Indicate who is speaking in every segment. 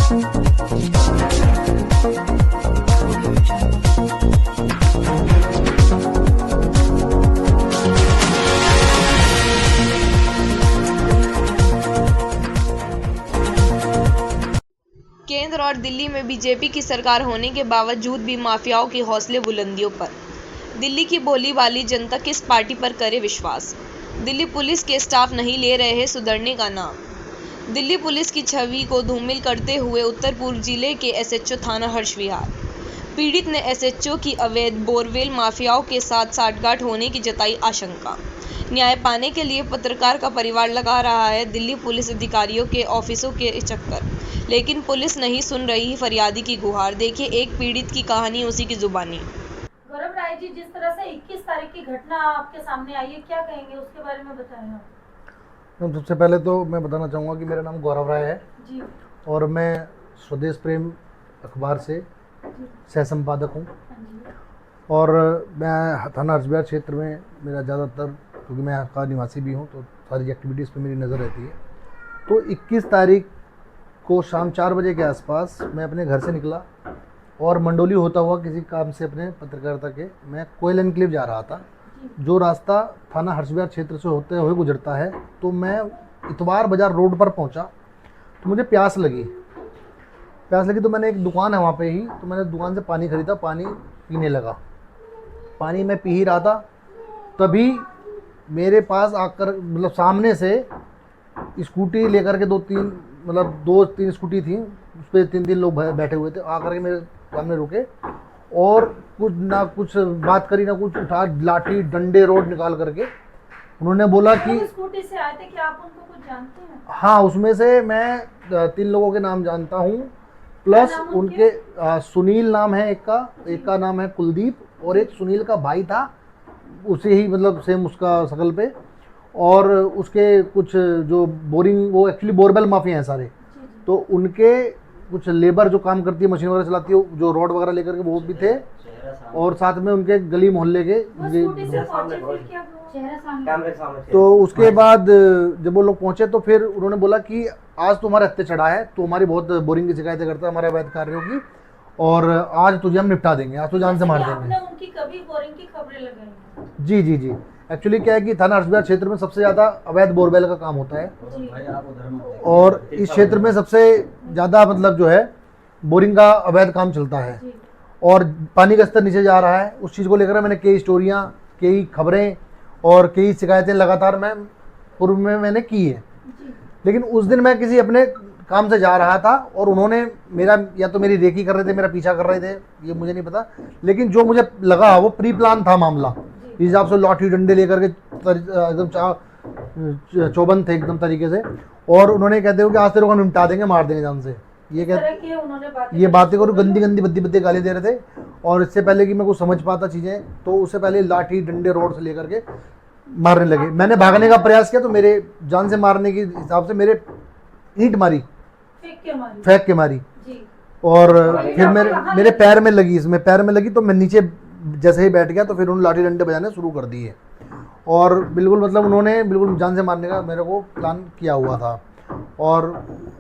Speaker 1: केंद्र और दिल्ली में बीजेपी की सरकार होने के बावजूद भी माफियाओं के हौसले बुलंदियों पर। दिल्ली की भोली भाली जनता किस पार्टी पर करे विश्वास? दिल्ली पुलिस के स्टाफ नहीं ले रहे हैं सुधरने का नाम। दिल्ली पुलिस की छवि को धूमिल करते हुए उत्तर पूर्व जिले के एसएचओ थाना हर्ष विहार पीड़ित ने एसएचओ की अवैध बोरवेल माफियाओं के साथ साठगांठ होने की जताई आशंका। न्याय पाने के लिए पत्रकार का परिवार लगा रहा है दिल्ली पुलिस अधिकारियों के ऑफिसों के चक्कर, लेकिन पुलिस नहीं सुन रही फरियादी की गुहार। देखिए एक पीड़ित की कहानी उसी की जुबानी।
Speaker 2: गौरव राय जी, जिस तरह से 21 तारीख की घटना आपके सामने आई है, क्या कहेंगे उसके बारे में बताएं आप।
Speaker 3: सबसे पहले तो मैं बताना चाहूँगा कि मेरा नाम गौरव राय है
Speaker 2: जी।
Speaker 3: और मैं स्वदेश प्रेम अखबार से सह संपादक हूँ। और मैं थाना हर्ष विहार क्षेत्र में मेरा ज़्यादातर, क्योंकि मैं यहाँ का निवासी भी हूँ तो सारी एक्टिविटीज़ पे मेरी नज़र रहती है। तो 21 तारीख को शाम 4 बजे के आसपास मैं अपने घर से निकला और मंडोली होता हुआ किसी काम से अपने पत्रकारिता के मैं कोयल एनक्लेव जा रहा था। जो रास्ता थाना हर्ष विहार क्षेत्र से होते हुए गुजरता है, तो मैं इतवार बाज़ार रोड पर पहुंचा तो मुझे प्यास लगी तो मैंने एक दुकान है वहाँ पे ही, तो मैंने दुकान से पानी खरीदा, पानी पीने लगा। पानी मैं पी ही रहा था, तभी मेरे पास आकर मतलब सामने से स्कूटी लेकर के दो तीन स्कूटी थी, उस पर 3 लोग बैठे हुए थे। आकर के मेरे सामने रुके और कुछ बात करी ना कुछ, उठा लाठी डंडे रोड निकाल करके उन्होंने बोला कि
Speaker 2: स्कूटी से आए थे, क्या आप उनको कुछ जानते हैं?
Speaker 3: हाँ, उसमें से मैं 3 लोगों के नाम जानता हूँ, प्लस उनके सुनील नाम है एक का नाम है कुलदीप और एक सुनील का भाई था, उसे ही मतलब सेम उसका शकल पे। और उसके कुछ जो बोरिंग, वो एक्चुअली बोरवेल माफिया हैं सारे, तो उनके कुछ लेबर जो काम करती है, मशीन वगैरह चलाती है, जो रोड वगैरह लेकर के वो भी थे। और साथ में उनके गली मोहल्ले के तो उसके बाद जब वो लोग पहुंचे तो फिर उन्होंने बोला कि आज तुम्हारे हत्थे चढ़ा है, तो हमारी बहुत बोरिंग की शिकायतें करता है हमारे अवैध कार्यों की, और आज तुझे हम निपटा देंगे, आज तो जान से मार देंगे।
Speaker 2: उनकी कभी बोरिंग की खबरें लगाई?
Speaker 3: जी। एक्चुअली क्या है कि थाना हर्ष विहार क्षेत्र में सबसे ज़्यादा अवैध बोरवेल का काम होता है और इस क्षेत्र में सबसे ज़्यादा मतलब जो है बोरिंग का अवैध काम चलता है और पानी का स्तर नीचे जा रहा है। उस चीज़ को लेकर मैंने कई स्टोरियाँ, कई खबरें और कई शिकायतें लगातार मैं पूर्व में मैंने की है। लेकिन उस दिन मैं किसी अपने काम से जा रहा था और उन्होंने या तो मेरी रेकी कर रहे थे, मेरा पीछा कर रहे थे, ये मुझे नहीं पता, लेकिन जो मुझे लगा वो प्री प्लान था मामला। इस हिसाब से लाठी डंडे लेकर के एकदम चौबंद थे एकदम तरीके से, और उन्होंने कहते हो कि आज तेरे को निपटा देंगे, मार देंगे जान से, ये बातें करो, गंदी बद्दी गाली दे रहे थे। और इससे पहले कि मैं कुछ समझ पाता चीज़ें, तो उससे पहले लाठी डंडे रोड से लेकर के मारने लगे। मैंने भागने का प्रयास किया तो मेरे जान से मारने के हिसाब से मेरे ईंट मारी, फेंक के मारी और फिर मेरे पैर में लगी तो मैं नीचे जैसे ही बैठ गया तो फिर उन्होंने लाठी डंडे बजाने शुरू कर दिए और बिल्कुल मतलब उन्होंने बिल्कुल जान से मारने का मेरे को प्लान किया हुआ था। और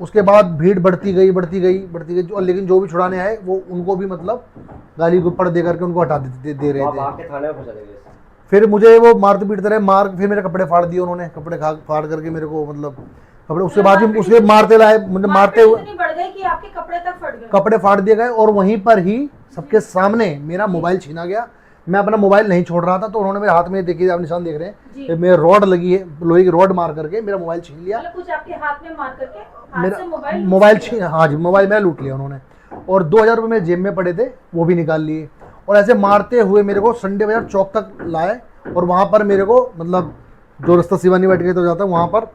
Speaker 3: उसके बाद भीड़ बढ़ती गई और लेकिन जो भी छुड़ाने आए वो उनको भी मतलब गाली गुप्पड़ दे करके उनको हटा दे रहे थे। फिर मुझे वो मारते पीटते रहे, फिर मेरे कपड़े फाड़ दिए उन्होंने, कपड़े फाड़ करके मेरे को मतलब कपड़े, उसके बाद भी उसके मारते लाए, मुझे मारते हुए
Speaker 2: आपके कपड़े तक फट गए,
Speaker 3: कपड़े फाड़ दिए गए और वहीं पर ही सबके सामने मेरा मोबाइल छीना गया। मैं अपना मोबाइल नहीं छोड़ रहा था तो उन्होंने मेरे हाथ में, देखिए आप निशान देख रहे हैं, मेरे रॉड लगी है, लोहे की रॉड मार करके मेरा मोबाइल छीन लिया।
Speaker 2: कुछ आपके हाथ में मार करके
Speaker 3: मेरा मोबाइल छीन, हाँ जी, मोबाइल मेरा लूट लिया उन्होंने और 2000 रुपये मेरे जेब में पड़े थे वो भी निकाल लिए। और ऐसे मारते हुए मेरे को संडे बाजार चौक तक लाए और वहाँ पर मेरे को मतलब जो रास्ता शिवानी बैठ गए तो जाता, वहाँ पर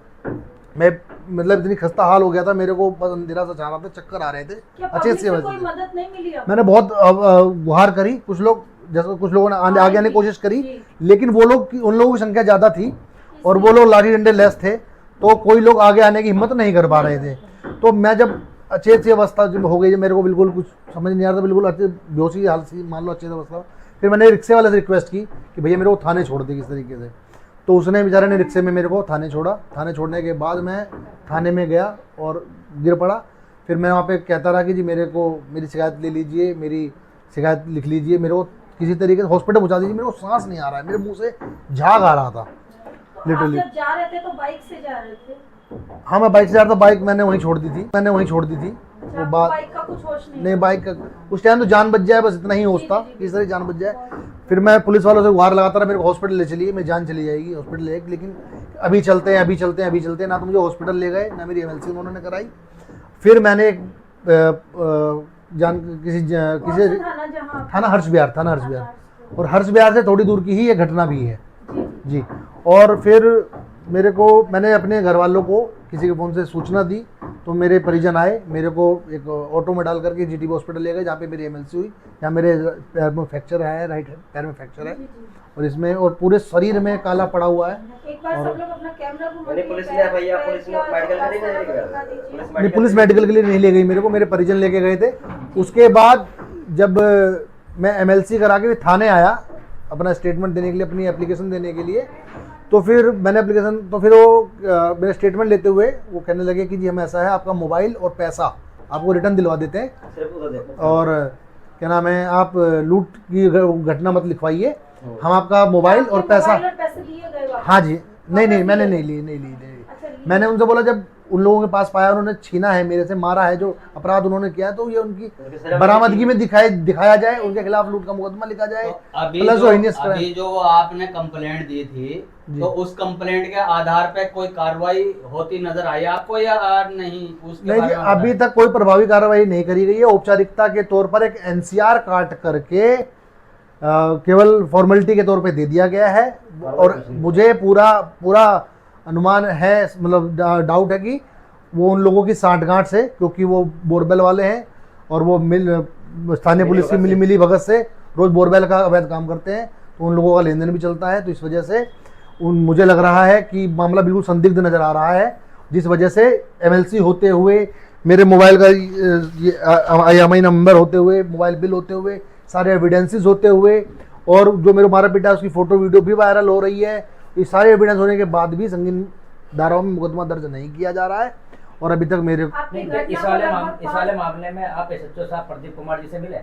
Speaker 3: मैं मतलब इतनी खस्ता हाल हो गया था, मेरे को अंधेरा सा चाह रहा था, चक्कर आ रहे थे, अच्छे से
Speaker 2: कोई मदद नहीं मिली?
Speaker 3: मैंने बहुत गुहार करी, कुछ लोगों ने आगे आने की कोशिश करी, लेकिन उन लोगों की संख्या ज़्यादा थी और वो लोग लाठी डंडे लेस थे, तो कोई लोग आगे आने की हिम्मत नहीं कर पा रहे थे। तो मैं जब अच्छे से अवस्था जब हो गई, जब मेरे को बिल्कुल कुछ समझ नहीं आ रहा था, बिल्कुल अच्छे बेहोशी की हालत सी, मान लो अच्छे से अवस्था, फिर मैंने रिक्शे वाले से रिक्वेस्ट की कि भैया मेरे को थाने छोड़ दे किस तरीके से। तो उसने बेचारे ने रिक्शे में मेरे को थाने छोड़ा। थाने छोड़ने के बाद मैं थाने में गया और गिर पड़ा। फिर मैं वहाँ पे कहता रहा कि जी मेरे को मेरी शिकायत ले लीजिए, मेरी शिकायत लिख लीजिए, मेरे को किसी तरीके से हॉस्पिटल पहुँचा दीजिए, मेरे को सांस नहीं आ रहा है, मेरे मुंह से झाग आ रहा था लिटरली।
Speaker 2: जब जा रहे थे तो बाइक से जा रहे थे?
Speaker 3: हाँ मैं बाइक से जा रहा था, बाइक मैंने वहीं छोड़ दी थी, वो बात
Speaker 2: बाइक का कुछ होश
Speaker 3: नहीं, बाइक का उस टाइम तो जान बच जाए, बस इतना ही होश था कि इस तरह जान बच जाए। फिर मैं पुलिस वालों से गुहार लगाता रहा, मेरे को हॉस्पिटल ले चलिए, मेरी जान चली जाएगी, हॉस्पिटल ले, लेकिन अभी चलते हैं, ना तो मुझे हॉस्पिटल ले गए, ना मेरी MLC उन्होंने कराई। फिर मैंने एक किसी थाना हर्ष विहार, और हर्ष विहार से थोड़ी दूर की ही ये घटना भी है जी। और फिर मैंने अपने घर वालों को किसी के फ़ोन से सूचना दी, तो मेरे परिजन आए, मेरे को एक ऑटो में डाल करके GTB हॉस्पिटल ले गए, जहाँ पे मेरी MLC हुई। यहाँ मेरे पैर में फ्रैक्चर है, राइट पैर में फ्रैक्चर है, और इसमें और पूरे शरीर में काला पड़ा हुआ है।
Speaker 2: एक बार सब लोग अपना कैमरा
Speaker 3: नहीं, पुलिस मेडिकल के लिए नहीं ले गई मेरे को, मेरे परिजन लेके गए थे। उसके बाद जब मैं MLC करा के थाने आया अपना स्टेटमेंट देने के लिए, अपनी एप्लीकेशन देने के लिए, तो फिर मैंने वो मेरे स्टेटमेंट लेते हुए वो कहने लगे कि जी हम ऐसा है, आपका मोबाइल और पैसा आपको रिटर्न दिलवा देते हैं, और क्या नाम है, आप लूट की घटना मत लिखवाइए, हम आपका मोबाइल और पैसा। हाँ जी, नहीं मैंने नहीं ली। मैंने उनसे बोला, जब उन लोगों के पास पाया, उन्होंने छीना है मेरे से, मारा है, जो अपराध उन्होंने किया है, तो ये उनकी बरामदगी में दिखाया जाए, उनके खिलाफ लूट का मुकदमा लिखा जाए।
Speaker 4: तो अभी जो आपने कंप्लेंट दी थी, तो उस कंप्लेंट के आधार पे कोई कार्रवाई होती नजर आई आपको या नहीं?
Speaker 3: नहीं जी, अभी तक कोई प्रभावी कार्रवाई नहीं करी गई है। औपचारिकता के तौर पर एक NCR काट करके केवल फॉर्मेलिटी के तौर पे दे दिया गया है, और मुझे पूरा अनुमान है, मतलब डाउट है कि वो उन लोगों की साठगांठ से, क्योंकि वो बोरवेल वाले हैं और वो स्थानीय पुलिस की मिली भगत से रोज बोरवेल का अवैध काम करते हैं, तो उन लोगों का लेन देन भी चलता है। तो इस वजह से मुझे लग रहा है कि मामला बिल्कुल संदिग्ध नजर आ रहा है, जिस वजह से MLC होते हुए, मेरे मोबाइल का IMI नंबर होते हुए, मोबाइल बिल होते हुए, सारे एविडेंसेस होते हुए, और जो मेरे मारा पिटा उसकी फोटो वीडियो भी वायरल हो रही है, ये सारे एविडेंस होने के बाद भी संगीन धाराओं में मुकदमा दर्ज नहीं किया जा रहा है। और अभी तक मेरे
Speaker 5: इस वाले मामले में आप SHO साहब प्रदीप कुमार जी से मिले?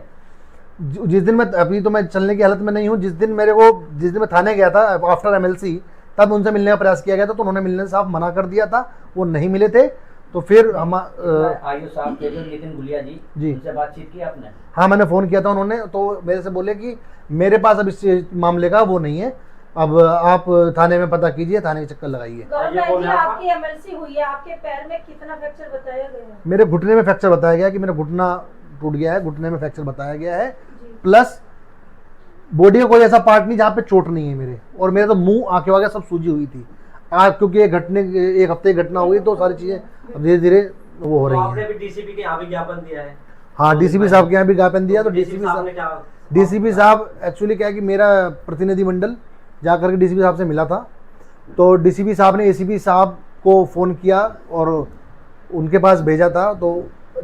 Speaker 3: जिस दिन मैं, अभी तो मैं चलने की हालत में नहीं हूँ, जिस दिन मैं थाने गया था आफ्टर MLC, तब उनसे मिलने का प्रयास किया गया था, तो उन्होंने मिलने से साफ मना कर दिया था, वो नहीं मिले थे। तो फिर हम
Speaker 5: आयुष साहब के जो नितिन गुलिया जी, उनसे बातचीत की आपने?
Speaker 3: हाँ, मैंने फ़ोन किया था, उन्होंने तो मेरे से बोले कि मेरे पास अब इस मामले का वो नहीं है, अब आप थाने में पता कीजिए, थाने के चक्कर लगाइए।
Speaker 2: आपकी MLC हुई है, आपके पैर में कितना फ्रैक्चर बताया गया है?
Speaker 3: मेरे घुटने में फ्रैक्चर बताया गया कि मेरा घुटना टूट गया है, घुटने में फ्रैक्चर बताया गया है, प्लस बॉडी का कोई ऐसा पार्ट नहीं जहाँ पे चोट नहीं है मेरे, और मेरे तो मुंह, आंखें वगैरह सब सूजी हुई थी। आज क्योंकि एक हफ्ते की घटना हुई, तो सारी चीजें अब धीरे धीरे वो हो रही है।
Speaker 6: आपने भी DCP के यहाँ भी ज्ञापन दिया है?
Speaker 3: हाँ, DCP साहब के यहाँ भी ज्ञापन दिया। तो DCP साहब एक्चुअली क्या है कि मेरा प्रतिनिधिमंडल जाकर के DCP साहब से मिला था, तो DCP साहब ने ACP साहब को फ़ोन किया और उनके पास भेजा था। तो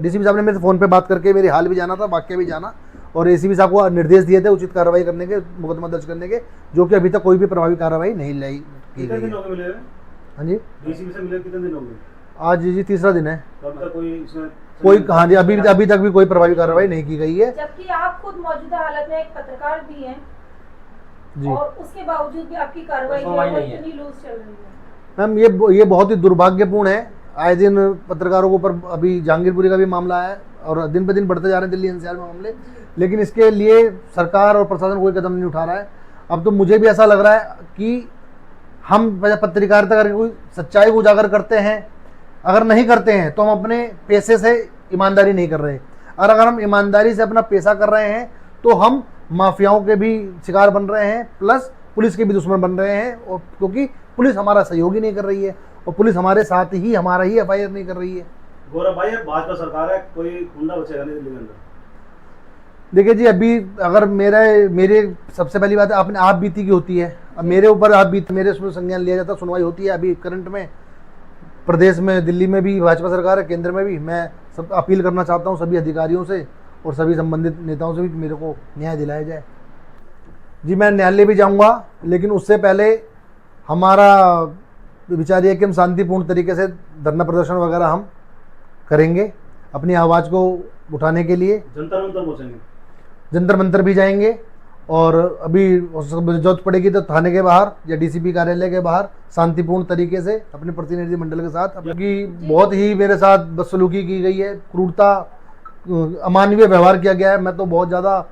Speaker 3: DCP साहब ने मेरे से फ़ोन पे बात करके मेरी हाल भी जाना था, वाक्य भी जाना, और ACP साहब को निर्देश दिए थे उचित कार्रवाई करने के, मुकदमा दर्ज करने के, जो कि अभी तक कोई भी प्रभावी कार्रवाई नहीं की गई है। हाँ जी,
Speaker 6: DCP से मिले कितने दिन हो गए?
Speaker 3: आज जी तीसरा दिन है।
Speaker 6: तब तक
Speaker 3: कोई हाँ जी, अभी तक भी कोई प्रभावी कार्रवाई नहीं की गई है।
Speaker 2: जबकि आप खुद मौजूदा हालत में एक पत्रकार भी हैं
Speaker 3: जी,
Speaker 2: और उसके बावजूद भी आपकी कार्रवाई इतनी लूज चल रही है।
Speaker 3: मैम, ये बहुत ही दुर्भाग्यपूर्ण है। आए दिन पत्रकारों के ऊपर, अभी जहांगीरपुरी का भी मामला है, और दिन पे दिन बढ़ते जा रहे हैं दिल्ली NCR में मामले, लेकिन इसके लिए सरकार और प्रशासन कोई कदम नहीं उठा रहा है। अब तो मुझे भी ऐसा लग रहा है कि हम पत्रकारिता करके कोई सच्चाई को उजागर करते हैं, अगर नहीं करते हैं तो हम अपने पैसे से ईमानदारी नहीं कर रहे, और अगर हम ईमानदारी से अपना पैसा कर रहे हैं तो हम माफियाओं के भी शिकार बन रहे हैं, प्लस पुलिस के भी दुश्मन बन रहे हैं। और क्योंकि पुलिस हमारा सहयोग ही नहीं कर रही है, और पुलिस हमारे साथ ही हमारा ही FIR नहीं कर रही है।
Speaker 6: गौरव भाई, भाजपा सरकार है, कोई गुंडा बचेगा नहीं दिल्ली के अंदर?
Speaker 3: देखिए जी, अभी अगर मेरे सबसे पहली बात है, आपने आप बीती की होती है, अब मेरे ऊपर आप बीत, मेरे उसमें संज्ञान लिया जाता, सुनवाई होती है। अभी करंट में प्रदेश में, दिल्ली में भी भाजपा सरकार है, केंद्र में भी। मैं सब अपील करना चाहता हूँ सभी अधिकारियों से और सभी संबंधित नेताओं से भी कि मेरे को न्याय दिलाया जाए। जी, मैं न्यायालय भी जाऊँगा, लेकिन उससे पहले हमारा विचार ये कि हम शांतिपूर्ण तरीके से धरना प्रदर्शन वगैरह हम करेंगे। अपनी आवाज़ को उठाने के लिए
Speaker 6: जंतर मंतर पहुंचेंगे?
Speaker 3: जंतर मंतर भी जाएंगे, और अभी जरूरत पड़ेगी तो थाने के बाहर या डीसीपी कार्यालय के बाहर शांतिपूर्ण तरीके से अपने प्रतिनिधि मंडल के साथ, क्योंकि बहुत ही मेरे साथ बदसलूकी की गई है, क्रूरता, अमानवीय व्यवहार किया गया है। मैं तो बहुत ज़्यादा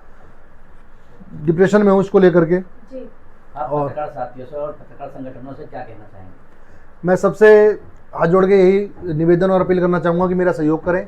Speaker 3: डिप्रेशन में हूँ इसको लेकर के।
Speaker 2: जी
Speaker 5: आप
Speaker 3: और-
Speaker 5: पत्रकार साथियों से और पत्रकार संगठनों से क्या कहना चाहेंगे?
Speaker 3: मैं सबसे हाथ जोड़ के यही निवेदन और अपील करना चाहूँगा कि मेरा सहयोग करें,